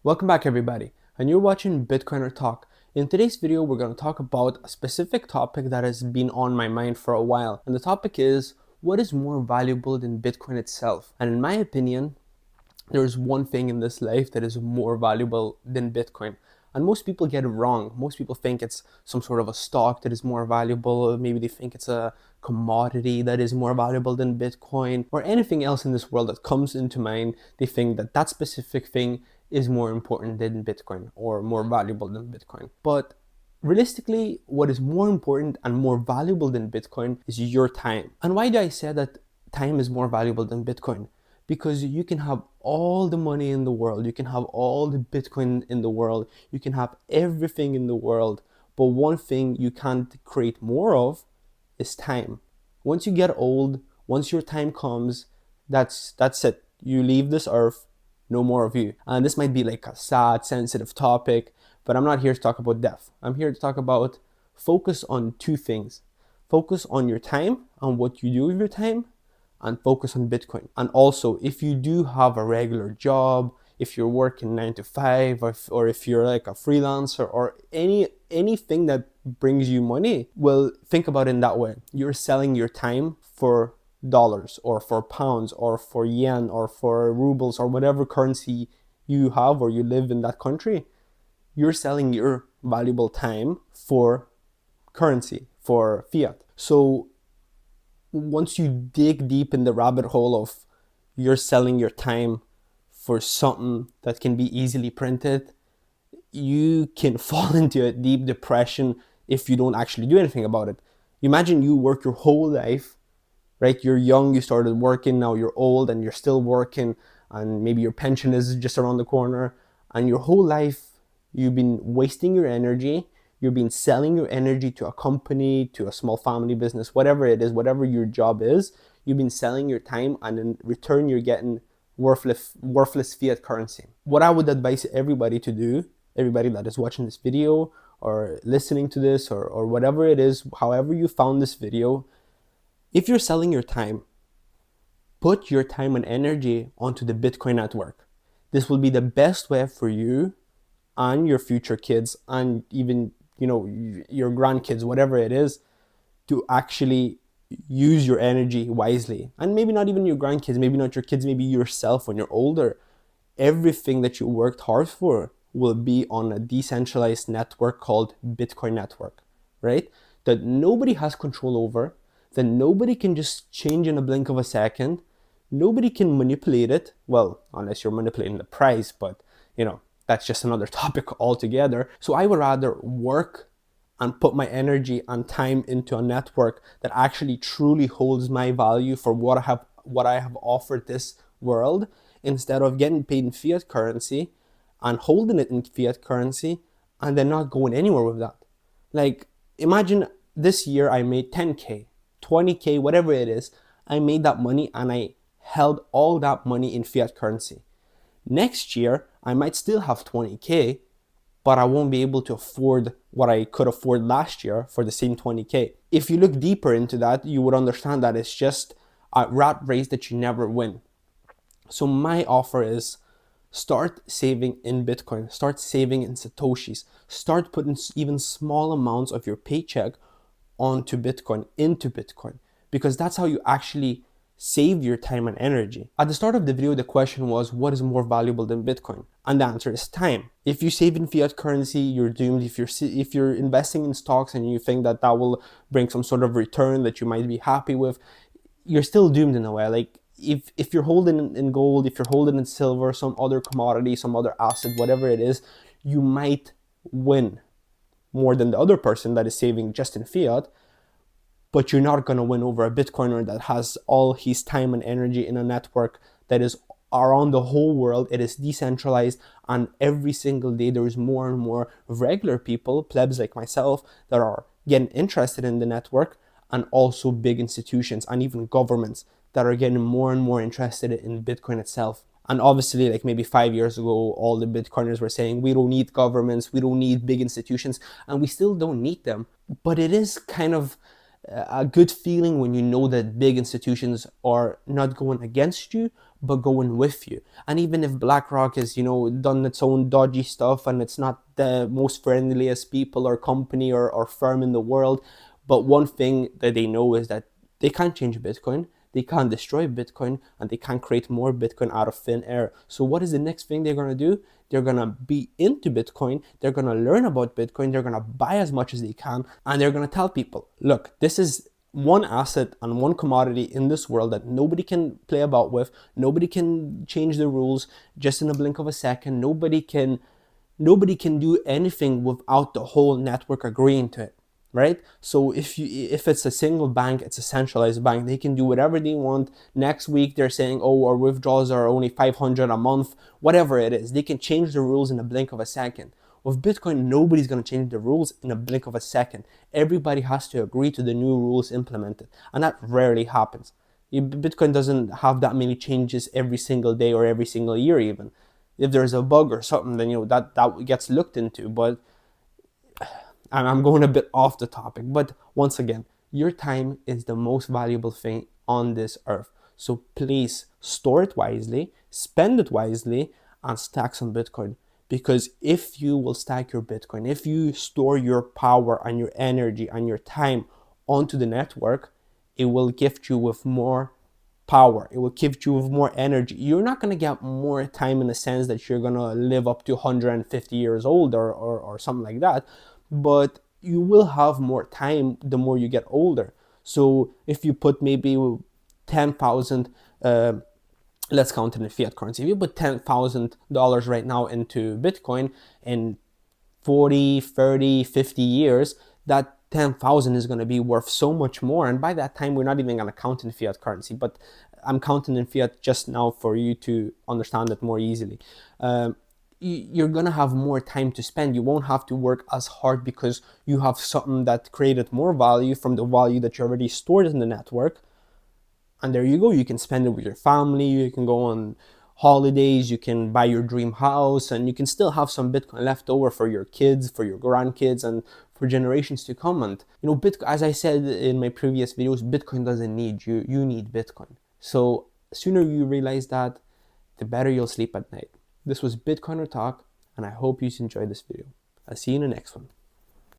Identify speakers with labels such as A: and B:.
A: Welcome back everybody, and you're watching BitcoinerTalk. In today's video, we're going to talk about a specific topic that has been on my mind for a while. And the topic is, what is more valuable than Bitcoin itself? And in my opinion, there's one thing in this life that is more valuable than Bitcoin. And most people get it wrong. Most people think it's some sort of a stock that is more valuable. Maybe they think it's a commodity that is more valuable than Bitcoin, or anything else in this world that comes into mind. They think that that specific thing is more important than Bitcoin or more valuable than Bitcoin. But realistically, what is more important and more valuable than Bitcoin is your time. And why do I say that time is more valuable than Bitcoin? Because you can have all the money in the world, you can have all the Bitcoin in the world, you can have everything in the world, but one thing you can't create more of is time. Once you get old, once your time comes, that's it. You leave this earth, no more of you. And this might be like a sad, sensitive topic, but I'm not here to talk about death. I'm here to talk about focus on two things. Focus on your time, on what you do with your time, and focus on Bitcoin. And also, if you do have a regular job, if you're working 9 to 5, or if you're like a freelancer or anything that brings you money, well, think about it in that way. You're selling your time for dollars or for pounds or for yen or for rubles or whatever currency you have or you live in that country. You're selling your valuable time for currency, for fiat. So once you dig deep in the rabbit hole of you're selling your time for something that can be easily printed, you can fall into a deep depression if you don't actually do anything about it. Imagine you work your whole life, right? You're young, you started working, now you're old and you're still working, and maybe your pension is just around the corner, and your whole life you've been wasting your energy. You've been selling your energy to a company, to a small family business, whatever it is, whatever your job is. You've been selling your time, and in return, you're getting worthless fiat currency. What I would advise everybody to do, everybody that is watching this video or listening to this or whatever it is, however you found this video, if you're selling your time, put your time and energy onto the Bitcoin network. This will be the best way for you and your future kids and even your grandkids, whatever it is, to actually use your energy wisely. And maybe not even your grandkids, maybe not your kids, maybe yourself when you're older. Everything that you worked hard for will be on a decentralized network called Bitcoin network, right? That nobody has control over, that nobody can just change in a blink of a second. Nobody can manipulate it. Well, unless you're manipulating the price, but that's just another topic altogether. So I would rather work and put my energy and time into a network that actually truly holds my value for what I have offered this world, instead of getting paid in fiat currency and holding it in fiat currency and then not going anywhere with that. Like, imagine this year I made 10K, 20K, whatever it is. I made that money and I held all that money in fiat currency. Next year, I might still have 20K, but I won't be able to afford what I could afford last year for the same 20K. If you look deeper into that, you would understand that it's just a rat race that you never win. So my offer is, start saving in Bitcoin, start saving in Satoshis, start putting even small amounts of your paycheck onto Bitcoin, into Bitcoin, because that's how you actually save your time and energy. At the start of the video, the question was, what is more valuable than Bitcoin? And the answer is time. If you save in fiat currency, you're doomed. If you're investing in stocks and you think that will bring some sort of return that you might be happy with, you're still doomed in a way. Like, if you're holding in gold, if you're holding in silver, some other commodity, some other asset, whatever it is, you might win more than the other person that is saving just in fiat, but you're not going to win over a Bitcoiner that has all his time and energy in a network that is around the whole world. It is decentralized, and every single day there is more and more regular people, plebs like myself, that are getting interested in the network, and also big institutions and even governments that are getting more and more interested in Bitcoin itself. And obviously, like maybe 5 years ago, all the Bitcoiners were saying, we don't need governments, we don't need big institutions, and we still don't need them. But it is kind of a good feeling when you know that big institutions are not going against you, but going with you. And even if BlackRock is, done its own dodgy stuff and it's not the most friendliest people or company or firm in the world, but one thing that they know is that they can't change Bitcoin, they can't destroy Bitcoin, and they can't create more Bitcoin out of thin air. So what is the next thing they're gonna do? They're gonna be into Bitcoin, they're gonna learn about Bitcoin, they're gonna buy as much as they can, and they're gonna tell people, look, this is one asset and one commodity in this world that nobody can play about with, nobody can change the rules just in a blink of a second, nobody can do anything without the whole network agreeing to it, right? So if it's a single bank, it's a centralized bank, they can do whatever they want. Next week they're saying, oh, our withdrawals are only 500 a month, whatever it is, they can change the rules in a blink of a second. With Bitcoin, nobody's going to change the rules in a blink of a second. Everybody has to agree to the new rules implemented, and that rarely happens. Bitcoin doesn't have that many changes every single day or every single year even. If there's a bug or something, then that gets looked into. But I'm going a bit off the topic. But once again, your time is the most valuable thing on this earth. So please store it wisely, spend it wisely, and stack some Bitcoin. Because if you will stack your Bitcoin, if you store your power and your energy and your time onto the network, it will gift you with more power. It will give you with more energy. You're not going to get more time in the sense that you're going to live up to 150 years old or something like that, but you will have more time the more you get older. So if you put maybe 10,000, let's count it in fiat currency, if you put $10,000 right now into Bitcoin in 40, 30, 50 years, that 10,000 is going to be worth so much more. And by that time, we're not even going to count in fiat currency, but I'm counting in fiat just now for you to understand it more easily. You're going to have more time to spend. You won't have to work as hard because you have something that created more value from the value that you already stored in the network. And there you go. You can spend it with your family. You can go on holidays. You can buy your dream house, and you can still have some Bitcoin left over for your kids, for your grandkids, and for generations to come. And Bitcoin, as I said in my previous videos, Bitcoin doesn't need you. You need Bitcoin. So sooner you realize that, the better you'll sleep at night. This was Bitcoiner Talk, and I hope you enjoyed this video. I'll see you in the next one.